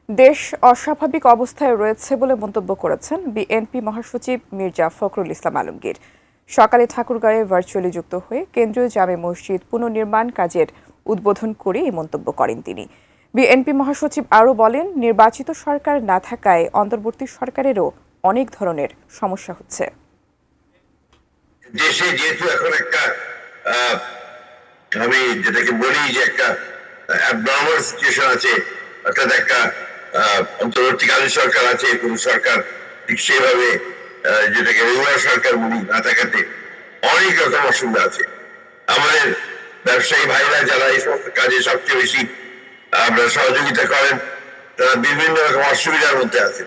দেশ অস্বাভাবিক অবস্থায় রয়েছে বলে মন্তব্য করেছেন বিএনপি মহাসচিব মির্জা ফখরুল ইসলাম আলমগীর। সকালে ঠাকুরগাঁয়ে ভার্চুয়ালি যুক্ত হয়ে কেন্দ্রীয় জামে মসজিদ পুনর্নির্মাণ কাজের উদ্বোধন করে এই মন্তব্য করেন তিনি। বিএনপি মহাসচিব আরও বলেন, নির্বাচিত সরকার না থাকায় অন্তর্বর্তী সরকারেরও অনেক ধরনের সমস্যা হচ্ছে। দেশে যেহেতু এখন একটা আমি যেটাকে বলি যে একটা অ্যাবনর্মাল সিচুয়েশন আছে, অর্থাৎ একটা অন্তর্বর্তীকালীন সরকার আছে, কোন সরকার ঠিক সেভাবে যেটাকে রেগুলার সরকার বলি না থাকাতে অনেক রকম অসুবিধা আছে। আমাদের ব্যবসায়ী ভাইরা যারা এই সমস্ত কাজে সবচেয়ে বেশি আপনারা সহযোগিতা করেন, তারা বিভিন্ন রকম অসুবিধার মধ্যে আছেন।